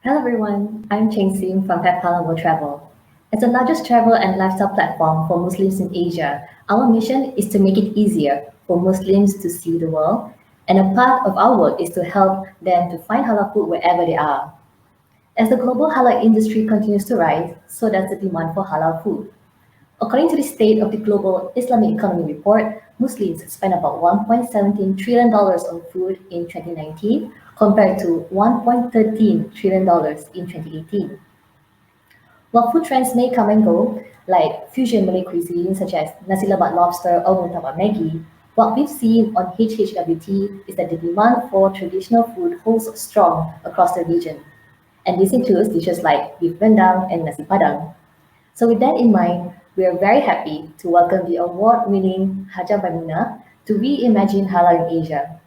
Hello everyone, I'm Cheng Sim from Halal Travel. As the largest travel and lifestyle platform for Muslims in Asia, our mission is to make it easier for Muslims to see the world, and a part of our work is to help them to find halal food wherever they are. As the global halal industry continues to rise, so does the demand for halal food. According to the State of the Global Islamic Economy report, Muslims spent about $1.17 trillion on food in 2019 compared to $1.13 trillion in 2018. While food trends may come and go, like fusion Malay cuisine such as nasi lemak lobster or murtabak Maggi, what we've seen on HHWT is that the demand for traditional food holds strong across the region. And this includes dishes like beef rendang and nasi padang. So with that in mind, we are very happy to welcome the award-winning Haja Maimuna to Reimagine Halal in Asia.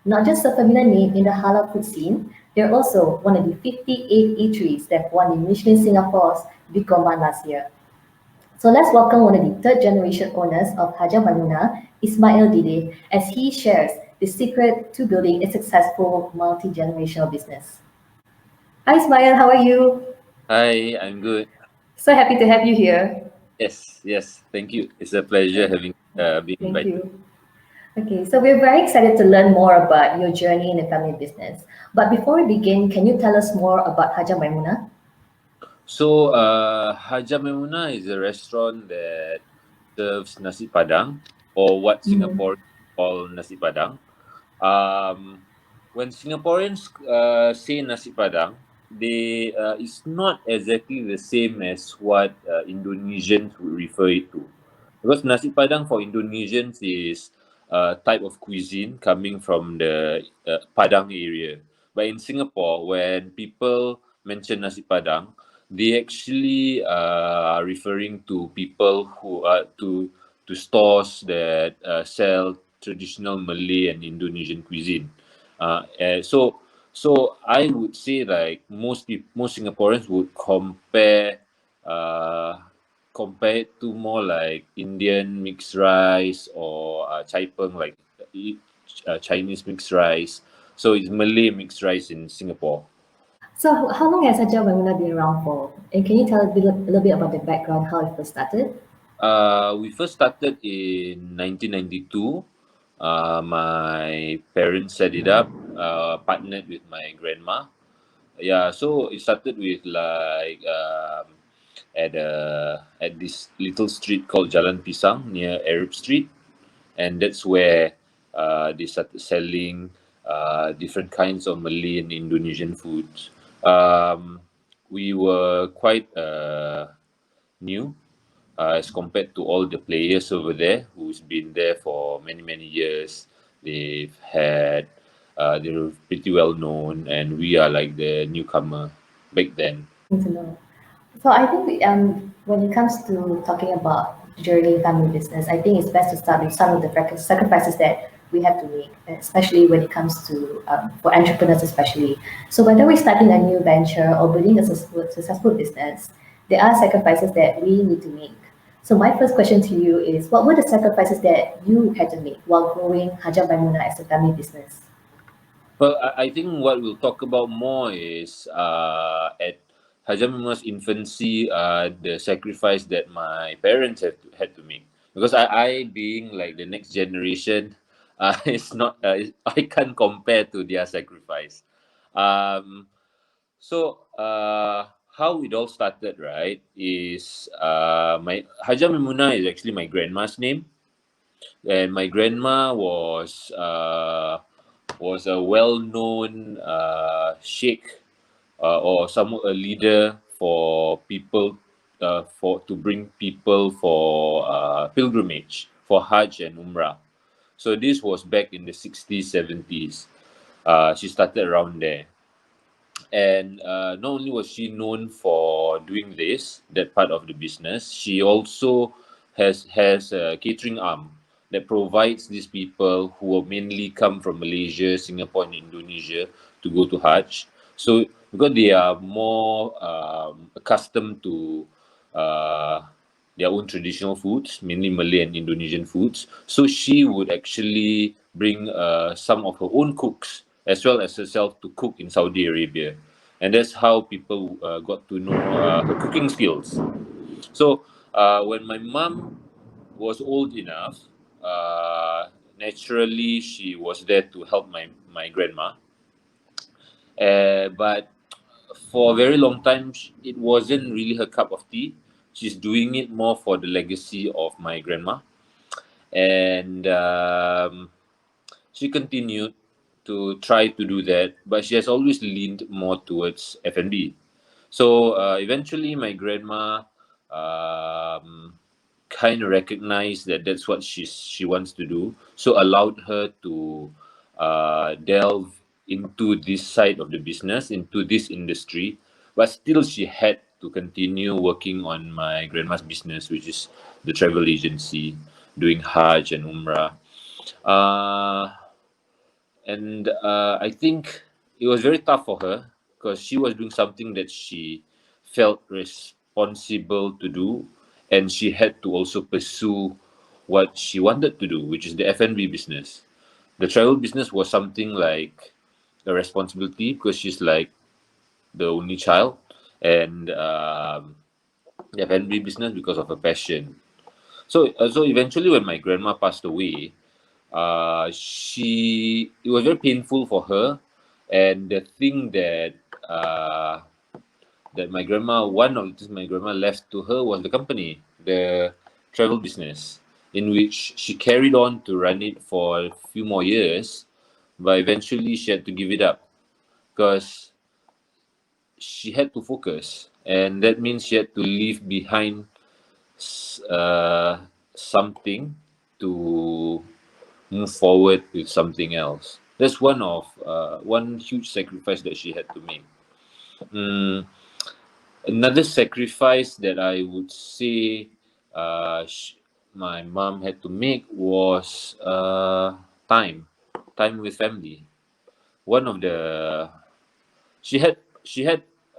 Not just a familiar name in the halal food scene, they're also one of the 58 eateries that won the Michelin Singapore's Big Gourmand last year. So let's welcome one of the third generation owners of Haja Maimuna, Ismail Didih, as he shares the secret to building a successful multi-generational business. Hi Ismail, how are you? Hi, I'm good. So happy to have you here. Yes. Thank you. It's a pleasure having being Thank invited. you. Okay, so we're very excited to learn more about your journey in the family business. But before we begin, can you tell us more about Haja Maimuna? So, Haja Memuna is a restaurant that serves nasi padang, or what Mm-hmm. Singaporeans call nasi padang. When Singaporeans say nasi padang, it's not exactly the same as what Indonesians would refer it to, because nasi padang for Indonesians is a type of cuisine coming from the Padang area. But in Singapore, when people mention nasi padang, they actually are referring to people who are to stores that sell traditional Malay and Indonesian cuisine. So I would say like most Singaporeans would uh, compare it to more like Indian mixed rice or chai peng, like Chinese mixed rice. So it's Malay mixed rice in Singapore. So how long has Haja Maimuna been around for? And can you tell a little bit about the background, how it first started? We first started in 1992. My parents set it up, partnered with my grandma. Yeah, so it started with like at this little street called Jalan Pisang near Arab Street, and that's where they started selling different kinds of Malay and Indonesian foods. Um, we were quite new as compared to all the players over there who's been there for many years. They're pretty well known, and we are like the newcomer back then. To know. So I think when it comes to talking about journey in family business, I think it's best to start with some of the sacrifices that we have to make, especially when it comes to for entrepreneurs, especially. So whether we're starting a new venture or building a successful business, there are sacrifices that we need to make. So my first question to you is, what were the sacrifices that you had to make while growing Haja Maimuna as a family business? Well, I think what we'll talk about more is at Hajamima's infancy, the sacrifice that my parents had to make. Because I being like the next generation, it's not, I can't compare to their sacrifice. Um, so, how it all started, right, is my Haja Mimuna is actually my grandma's name, and my grandma was a well-known sheikh, or some a leader for people, for to bring people for pilgrimage for Hajj and Umrah. So this was back in the 60s, 70s. She started around there, and not only was she known for doing that part of the business, she also has a catering arm that provides these people who will mainly come from Malaysia, Singapore, and Indonesia to go to Hajj. So because they are more accustomed to uh, their own traditional foods, mainly Malay and Indonesian foods. So she would actually bring some of her own cooks as well as herself to cook in Saudi Arabia. and that's how people got to know her cooking skills. So when my mom was old enough, uh, naturally she was there to help my grandma. But for a very long time, it wasn't really her cup of tea. She's doing it more for the legacy of my grandma, and she continued to try to do that, but she has always leaned more towards F&B. So eventually, my grandma um, kind of recognized that that's what she wants to do, so allowed her to delve into this side of the business, into this industry, but still she had to continue working on my grandma's business, which is the travel agency, doing Hajj and Umrah. Uh, and I think it was very tough for her because she was doing something that she felt responsible to do, and she had to also pursue what she wanted to do, which is the F&B business. The travel business was something like a responsibility because she's like the only child, and the F&B business because of her passion. So eventually, when my grandma passed away, she it was very painful for her, and the thing uh, that my grandma one of the things my grandma left to her was the company, the travel business, in which she carried on to run it for a few more years, but eventually she had to give it up because she had to focus, and that means she had to leave behind something to move forward with something else. That's one huge sacrifice that she had to make. Mm, Another sacrifice that I would say my mom had to make was time, time with family. One of the she had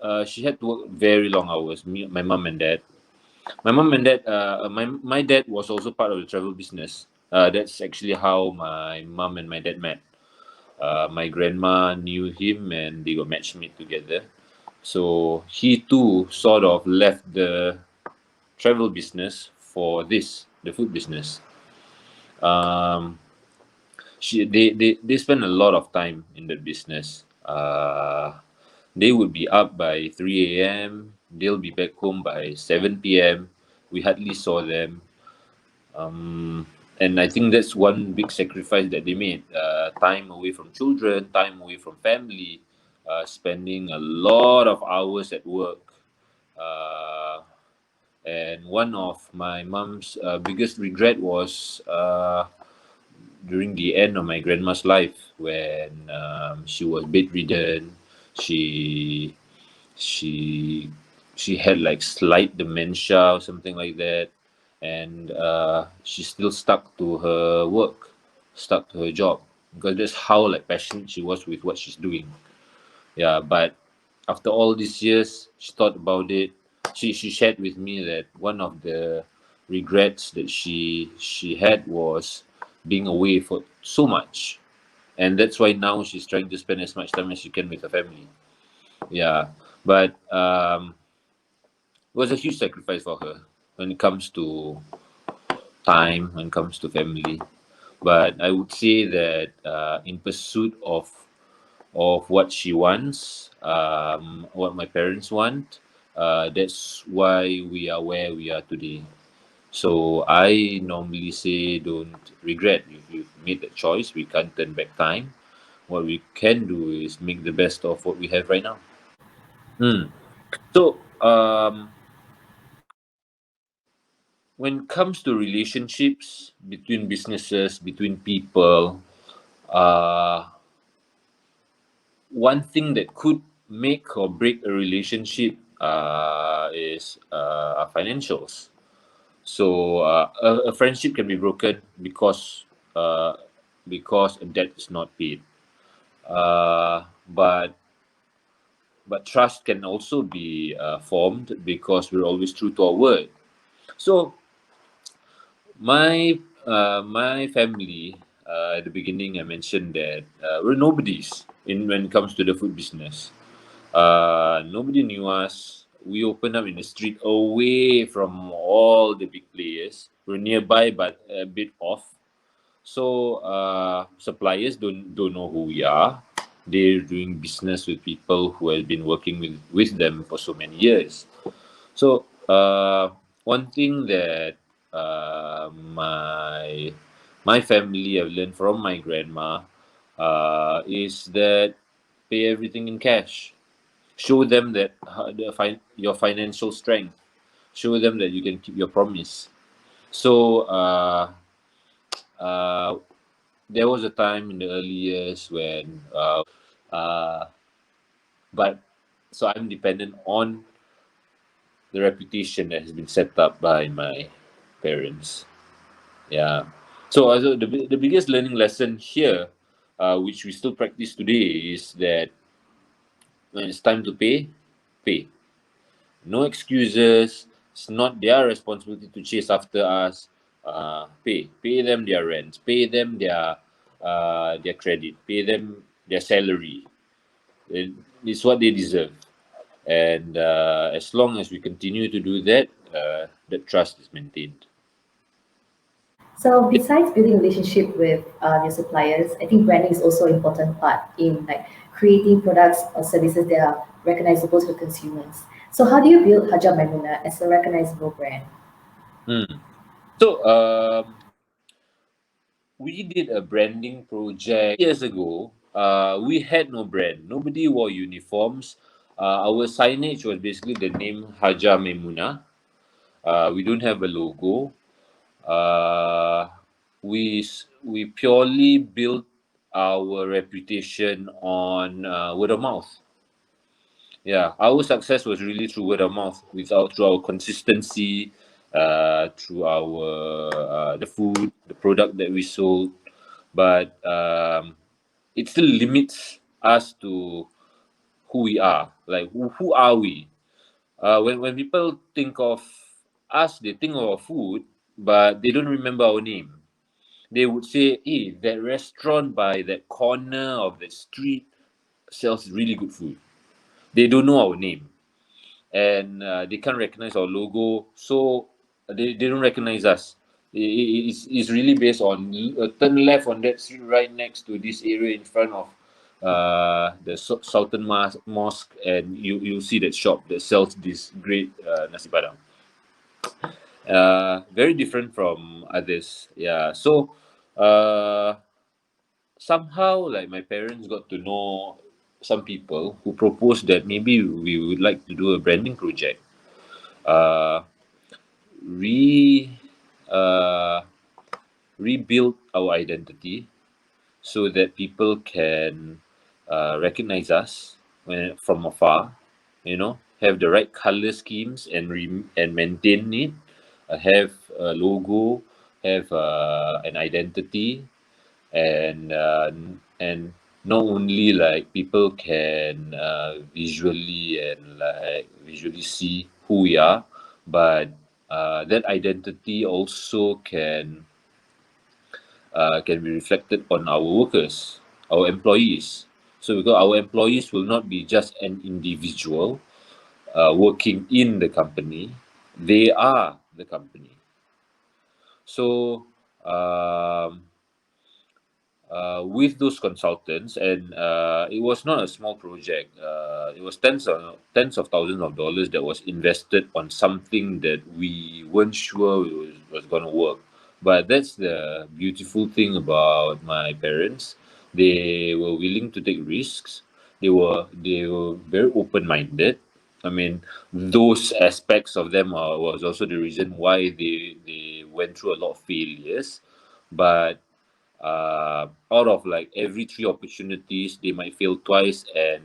to work very long hours. My mom and dad. My dad was also part of the travel business. That's actually how my mom and my dad met. My grandma knew him and they got matchmade together. So he too sort of left the travel business for the food business. Um, they spend a lot of time in the business. They would be up by 3 a.m. They'll be back home by 7 p.m. We hardly saw them. Um, and I think that's one big sacrifice that they made. Time away from children, time away from family, spending a lot of hours at work. Uh, and one of my mom's biggest regret was during the end of my grandma's life when she was bedridden. She she she had like slight dementia or something like that, and she still stuck to her work, stuck to her job because that's how like passionate she was with what she's doing. Yeah, but after all these years, she thought about it. She shared with me that one of the regrets that she had was being away for so much, and that's why now she's trying to spend as much time as she can with her family. Yeah, but it was a huge sacrifice for her when it comes to time, when it comes to family. But I would say that in pursuit of what she wants, what my parents want, that's why we are where we are today. So I normally say don't regret. If you've made that choice, we can't turn back time. What we can do is make the best of what we have right now. Hmm. So when it comes to relationships between businesses, between people, uh, one thing that could make or break a relationship is financials. So a friendship can be broken uh, because a debt is not paid. But trust can also be formed because we're always true to our word. So my family, at the beginning, I mentioned that we're nobodies in when it comes to the food business. Nobody knew us. We opened up in the street away from all the big players. We're nearby but a bit off. So suppliers don't know who we are. They're doing business with people who have been working with them for so many years. So one thing that my family have learned from my grandma is that pay everything in cash. Show them that your financial strength. Show them that you can keep your promise. So uh, there was a time in the early years when uh, but so I'm dependent on the reputation that has been set up by my parents. Yeah. So the biggest learning lesson here, which we still practice today, is that when it's time to pay, pay. No excuses. It's not their responsibility to chase after us. Pay them their rent, pay them their credit, pay them their salary. It's what they deserve. And as long as we continue to do that, that trust is maintained. So besides building relationship with your suppliers, I think branding is also an important part in like creating products or services that are recognizable to consumers. So how do you build Hajjah Maimuna as a recognizable brand? Hmm. So we did a branding project years ago. We had no brand. Nobody wore uniforms. Our signage was basically the name Haja Memuna. We don't have a logo. Uh, we purely built our reputation on word of mouth. Yeah, our success was really through word of mouth, through our consistency, through our the food, the product that we sold. But it still limits us to who we are. Like who are we? When people think of us, they think of our food, but they don't remember our name. They would say, "Hey, that restaurant by that corner of the street sells really good food." They don't know our name, and they can't recognize our logo, so they don't recognize us. It's really based on turn left on that street right next to this area in front of the Sultan Mosque, and you'll see that shop that sells this great nasi padang. Very different from others. Yeah. So uh, somehow, like my parents got to know some people who proposed that maybe we would like to do a branding project. Uh, re uh, Rebuild our identity so that people can recognize us from afar. Have the right color schemes and maintain it. Have a logo, have an identity, and not only like people can visually see who we are, but that identity also can be reflected on our workers, our employees. So because our employees will not be just an individual working in the company, they are the company. So with those consultants, and it was not a small project. It was tens of thousands of dollars that was invested on something that we weren't sure was going to work. But that's the beautiful thing about my parents. They were willing to take risks. They were very open minded. I mean, those aspects of them was also the reason why they went through a lot of failures. But out of like every three opportunities, they might fail twice and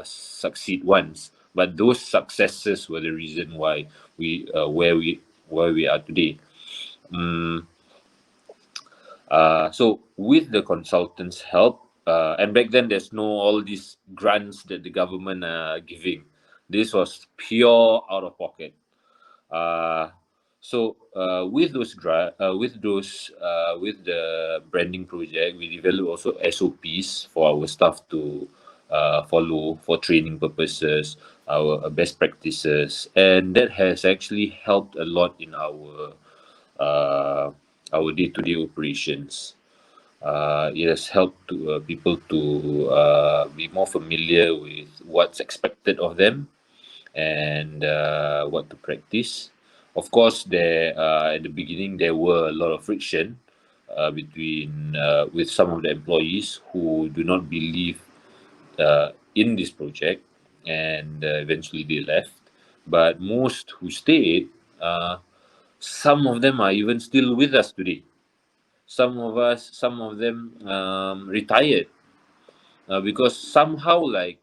succeed once. But those successes were the reason why we where we are today. Mm, so with the consultants' help, and back then there's no all these grants that the government are giving. This was pure out of pocket. Uh, with the branding project, we develop also SOPs for our staff to follow for training purposes, our best practices, and that has actually helped a lot in uh, our day-to-day operations. It has helped people to be more familiar with what's expected of them and what to practice. Of course, there at the beginning there were a lot of friction between with some of the employees who do not believe in this project, and eventually they left. But most who stayed, uh, some of them are even still with us today. Some of them retired because somehow like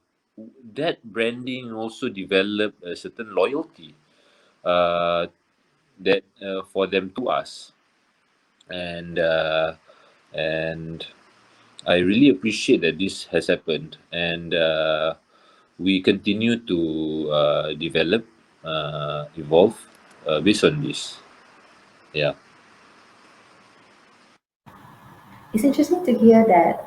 that branding also developed a certain loyalty uh, that for them to us, and and I really appreciate that this has happened, and we continue to develop, evolve based on this. Yeah. It's interesting to hear that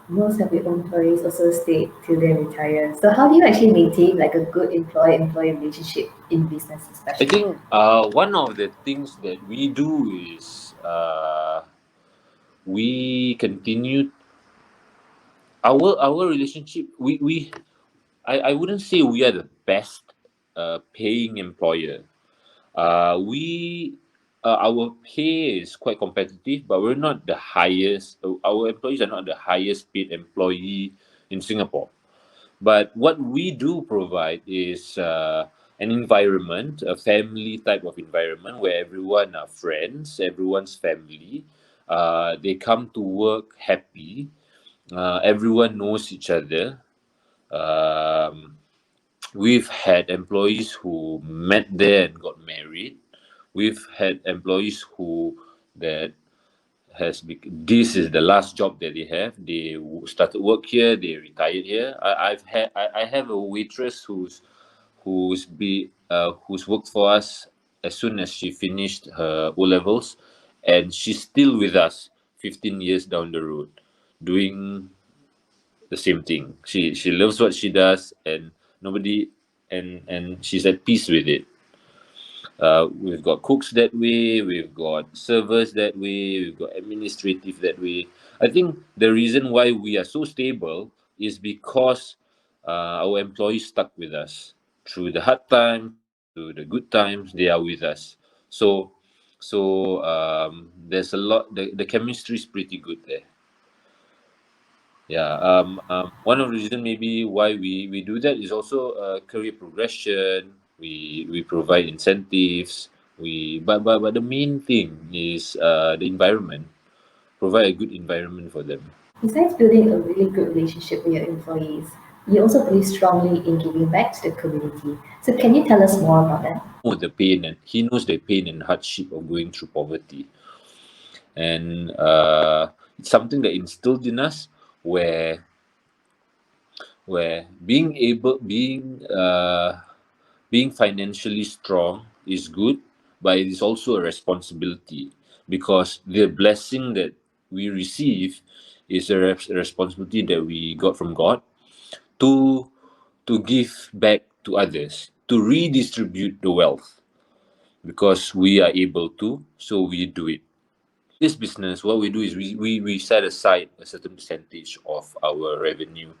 most of your employees also stay till they retire. So how do you actually maintain like a good employee-employee relationship in business, I especially? think one of the things that we do is we continue our relationship. I wouldn't say we are the best paying employer. We our pay is quite competitive, but we're not the highest. Our employees are not the highest paid employee in Singapore. But what we do provide is an environment, a family type of environment where everyone are friends, everyone's family. They come to work happy. Everyone knows each other. Um, we've had employees who met there and got married. We've had employees who that this is the last job that they have. They started work here, they retired here. I have a waitress who's worked for us as soon as she finished her O levels, and she's still with us 15 years down the road, doing the same thing. She loves what she does, and nobody and she's at peace with it. We've got cooks that way, we've got servers that way, we've got administrative that way. I think the reason why we are so stable is because our employees stuck with us through the hard times, through the good times. They are with us. So, there's a lot. The chemistry is pretty good there. Yeah. One of the reasons maybe why we do that is also career progression. We provide incentives. But the main thing is the environment. Provide a good environment for them. Besides building a really good relationship with your employees, you also believe strongly in giving back to the community. So can you tell us more about that? He knows the pain and hardship of going through poverty, and it's something that instilled in us where being financially strong is good, but it is also a responsibility, because the blessing that we receive is a responsibility that we got from God to give back to others, to redistribute the wealth, because we are able to, so we do it. This business, what we do is we set aside a certain percentage of our revenue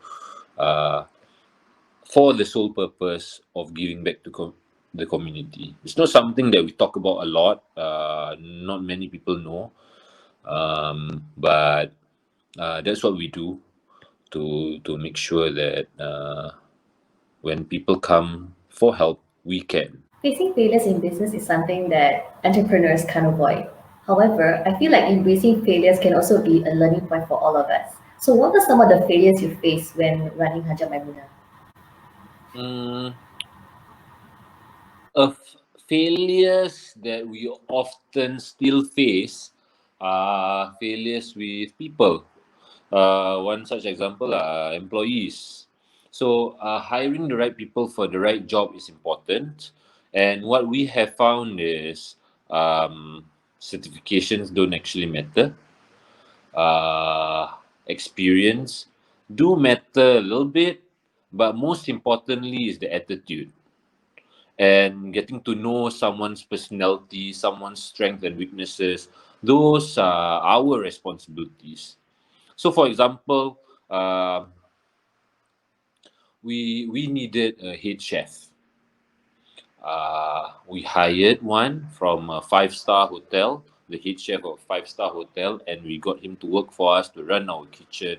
uh, for the sole purpose of giving back to the community. It's not something that we talk about a lot. Not many people know, but that's what we do to make sure that when people come for help, we can. Facing failures in business is something that entrepreneurs can't avoid. However, I feel like embracing failures can also be a learning point for all of us. So what are some of the failures you faced when running Hajjah Maimuna? Mm, of failures that we often still face are failures with people. One such example are employees. So, hiring the right people for the right job is important. And what we have found is certifications don't actually matter. Experience do matter a little bit, but most importantly is the attitude and getting to know someone's personality, someone's strengths and weaknesses. Those are our responsibilities. So, for example, uh, we needed a head chef. We hired one from a five-star hotel, the head chef of five-star hotel, and we got him to work for us to run our kitchen.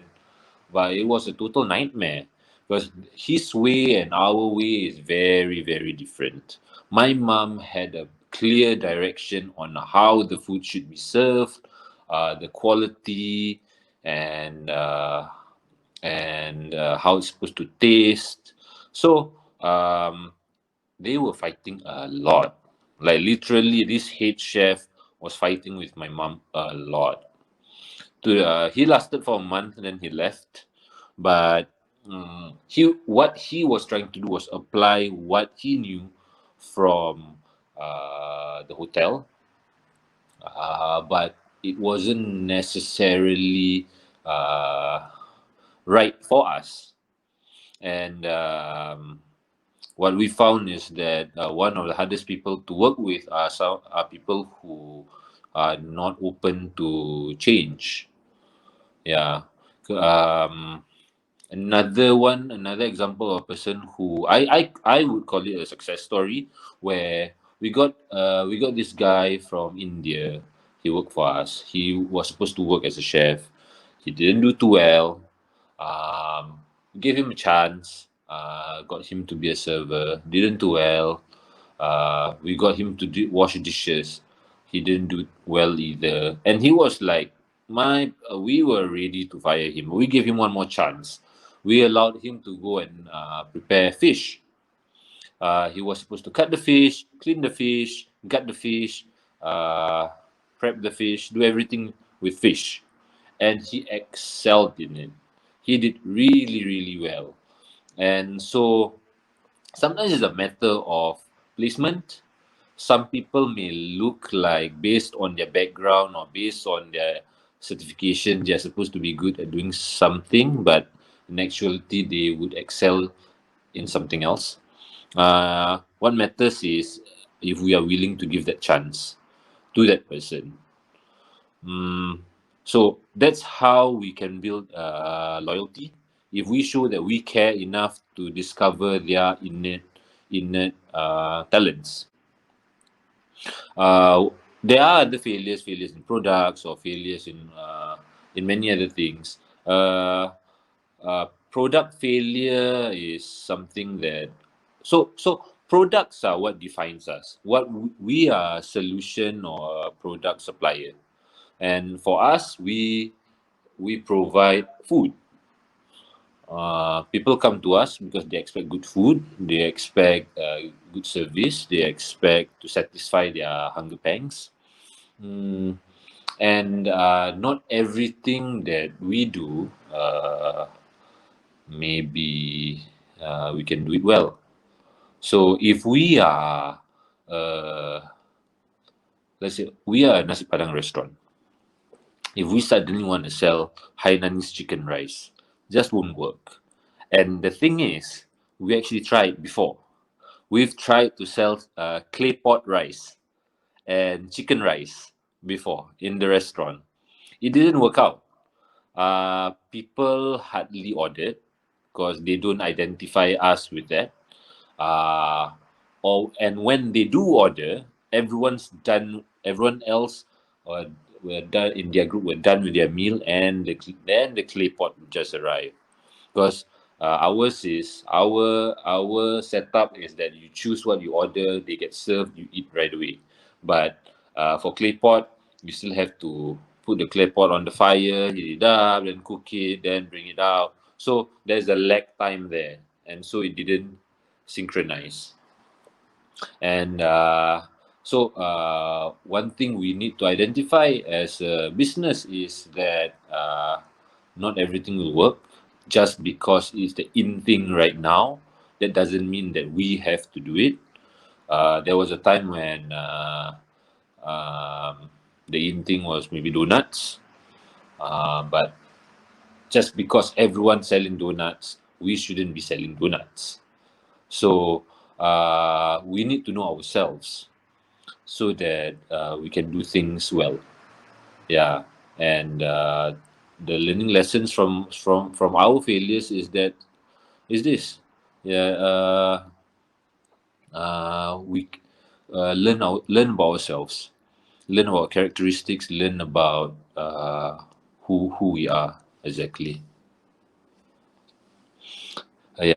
But it was a total nightmare because his way and our way is very, very different. My mom had a clear direction on how the food should be served, the quality, and how it's supposed to taste. So they were fighting a lot. Like literally, this head chef was fighting with my mom a lot. He lasted for a month and then he left. But what he was trying to do was apply what he knew from the hotel, but it wasn't necessarily uh, right for us. And what we found is that one of the hardest people to work with are people who are not open to change. Yeah. Um, another example of a person who I would call it a success story where we got this guy from India. He worked for us. He was supposed to work as a chef. He didn't do too well. We gave him a chance. Got him to be a server. Didn't do well. We got him to wash dishes. He didn't do well either, and he was like, "My, we were ready to fire him. We gave him one more chance. We allowed him to go and prepare fish. He was supposed to cut the fish, clean the fish, gut the fish, uh, prep the fish, do everything with fish, and he excelled in it. He did really, really well, and so sometimes it's a matter of placement. Some people may look like based on their background or based on their certification they're supposed to be good at doing something, but in actuality they would excel in something else. What matters is if we are willing to give that chance to that person. So that's how we can build loyalty. If we show that we care enough to discover their innate talents. Uh, there are other failures in products or failures in many other things. Product failure is something that so products are what defines us. We are a solution or a product supplier, and for us, we provide food. People come to us because they expect good food, they expect good service, they expect to satisfy their hunger pangs. Mm, and not everything that we do, maybe we can do it well. So if we are, uh, let's say, we are a nasi padang restaurant. If we suddenly want to sell Hainanese chicken rice, just won't work. And the thing is, we actually tried before. We've tried to sell clay pot rice and chicken rice before in the restaurant. It didn't work out. People hardly ordered because they don't identify us with that. Uh, and when they do order, everyone's done. Everyone else uh, were done in their group were done with their meal, and then the clay pot just arrived. Because our setup is that you choose what you order, they get served, you eat right away. But for clay pot, you still have to put the clay pot on the fire, heat it up, then cook it, then bring it out. So there's a lag time there, and so it didn't synchronize. And one thing we need to identify as a business is that not everything will work just because it's the in thing right now. That doesn't mean that we have to do it. There was a time when um, the in thing was maybe donuts, but Just because everyone's selling donuts, we shouldn't be selling donuts. So we need to know ourselves so that we can do things well. Yeah, and the learning lessons from our failures is this. Yeah, we learn about ourselves, learn about characteristics, learn about who we are exactly. Yeah.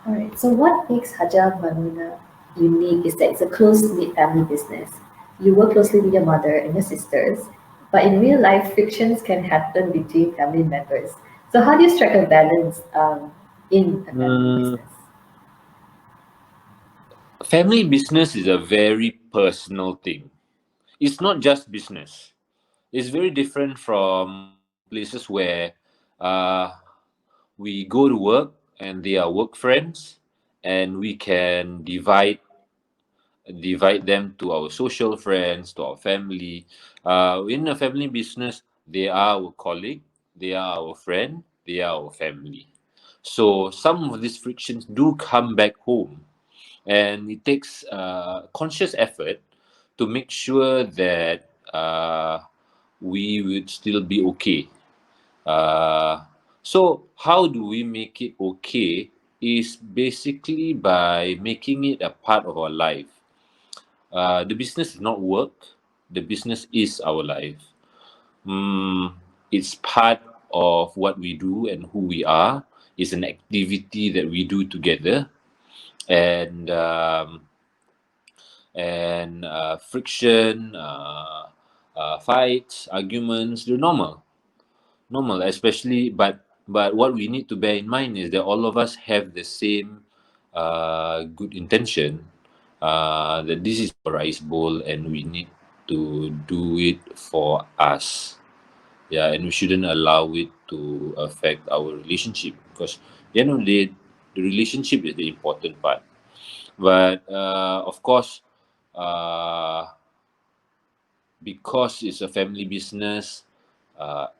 All right. So what makes Hajar Manuna unique is that it's a close-knit family business. You work closely with your mother and your sisters, but in real life, frictions can happen between family members. So how do you strike a balance in a family Mm, business? family business is a very personal thing. It's not just business. It's very different from places where uh, we go to work and they are work friends, and we can divide them to our social friends, to our family. In a family business, they are our colleague, they are our friend, they are our family. So some of these frictions do come back home, and it takes conscious effort to make sure that we would still be okay. Uh, so how do we make it okay? Is basically by making it a part of our life. The business is not work. The business is our life. Mm, it's part of what we do and who we are. It's an activity that we do together, and friction, fights, arguments, they're normal, especially. But what we need to bear in mind is that all of us have the same good intention, that this is our rice bowl and we need to do it for us. Yeah, and we shouldn't allow it to affect our relationship, because at the end of the day, the relationship is the important part. But of course, uh, because it's a family business, all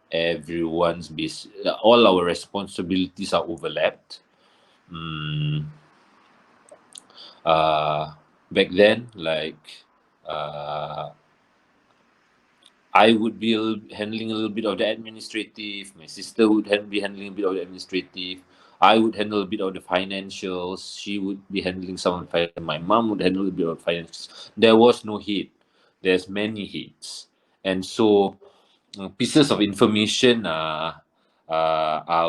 our responsibilities are overlapped. Mm, uh, Back then, like, uh, I would be handling a little bit of the administrative. My sister would be handling a bit of the administrative. I would handle a bit of the financials. She would be handling some of the finance. My mom would handle a bit of finance. There was no hate. There's many hates, and so pieces of information are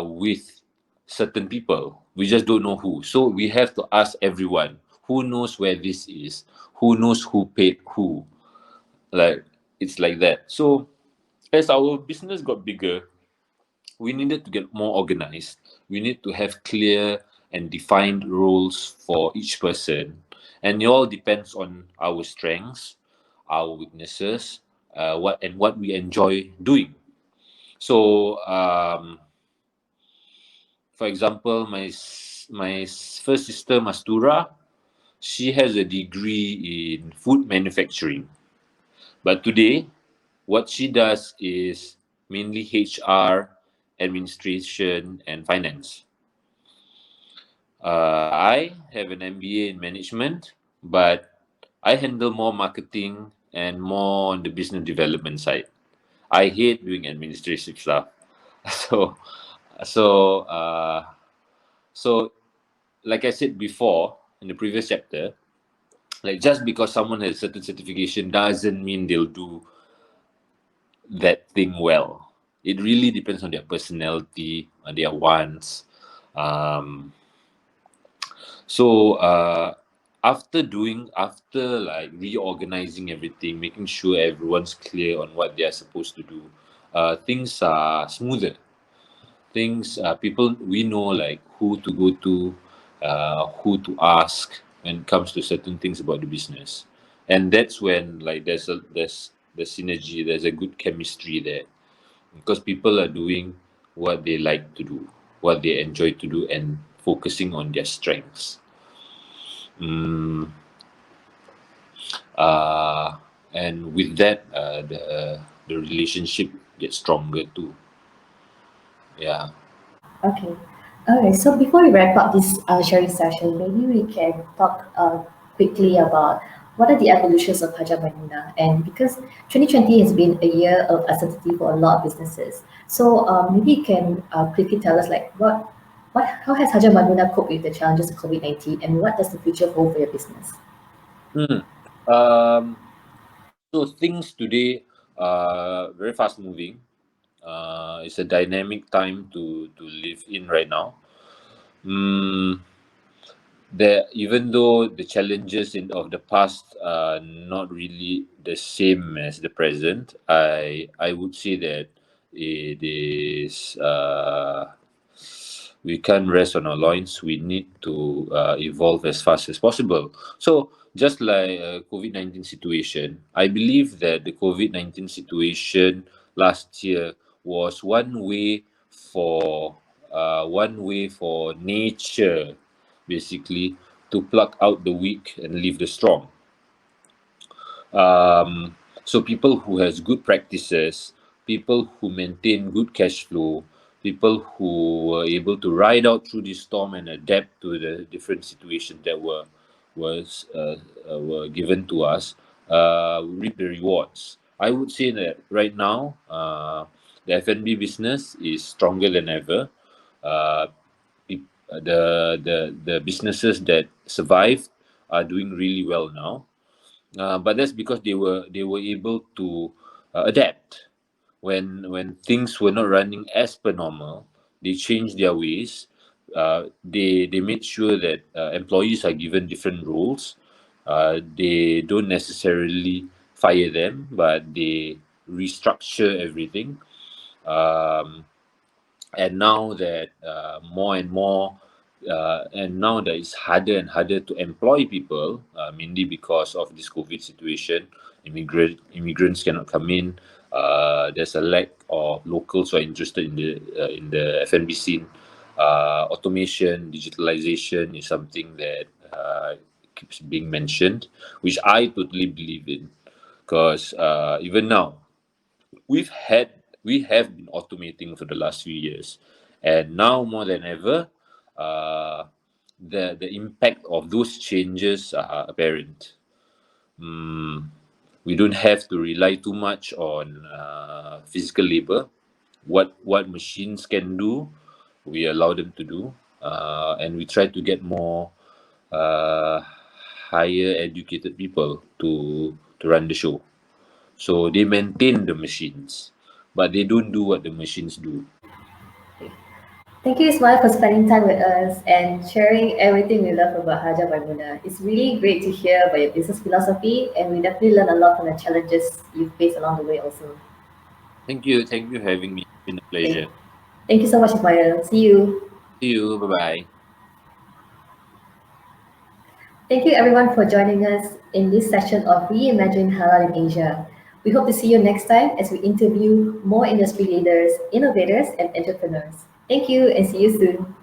with certain people. We just don't know who. So we have to ask everyone who knows where this is, who knows who paid who. Like, it's like that. So as our business got bigger, we needed to get more organized. We need to have clear and defined roles for each person, and it all depends on our strengths, our weaknesses, what we enjoy doing. So, for example, first sister Mastura, she has a degree in food manufacturing, but today, what she does is mainly HR, administration, and finance. I have an MBA in management, but I handle more marketing and more on the business development side. I hate doing administrative stuff. So, so, uh, so, like I said before in the previous chapter, like, just because someone has certain certification doesn't mean they'll do that thing well. It really depends on their personality, on their wants. Um, so after like reorganizing everything, making sure everyone's clear on what they are supposed to do, things are smoother. Things People, we know like who to go to, who to ask when it comes to certain things about the business, and that's when like there's the synergy, there's a good chemistry there, because people are doing what they like to do, what they enjoy to do, and focusing on their strengths. Mm, uh, and with that, the relationship get stronger too. Yeah. Okay. All right. So before we wrap up this sharing session, maybe we can talk quickly about what are the evolutions of Hajjah Maimuna. And because 2020 has been a year of uncertainty for a lot of businesses, so maybe you can quickly tell us like how has Hajjah Maimuna coped with the challenges of COVID-19, and what does the future hold for your business? Hmm. Um, so things today are very fast moving. It's a dynamic time to live in right now. Mm, there, even though the challenges of the past are not really the same as the present, I would say that it is we can't rest on our loins. We need to evolve as fast as possible. So just like a COVID-19 situation, I believe that the COVID-19 situation last year was one way for nature basically to pluck out the weak and leave the strong. So people who has good practices, people who maintain good cash flow, people who were able to ride out through this storm and adapt to the different situations that were given to us, reap the rewards. I would say that right now, the F&B business is stronger than ever. Uh, the businesses that survived are doing really well now, but that's because they were able to adapt when things were not running as per normal. They changed their ways. They made sure that employees are given different roles. They don't necessarily fire them, but they restructure everything. um, and now that now that it's harder and harder to employ people, mainly because of this COVID situation, immigrants cannot come in. There's a lack of locals who are interested in the F&B scene. Automation, digitalization is something that keeps being mentioned, which I totally believe in, because even now we've had we have been automating for the last few years, and now more than ever, uh, the impact of those changes are apparent. Mm, we don't have to rely too much on physical labor. What machines can do, we allow them to do, and we try to get more uh, higher educated people to run the show. So they maintain the machines, but they don't do what the machines do. Thank you, Ismail, for spending time with us and sharing everything we love about Hajjah Maimuna. It's really great to hear about your business philosophy, and we definitely learn a lot from the challenges you face along the way also. Thank you for having me. It's been a Thank, pleasure. thank you so much, Ismail. See you. See you. Bye bye. Thank you, everyone, for joining us in this session of Reimagine Halal in Asia. We hope to see you next time as we interview more industry leaders, innovators, and entrepreneurs. Thank you, and see you soon.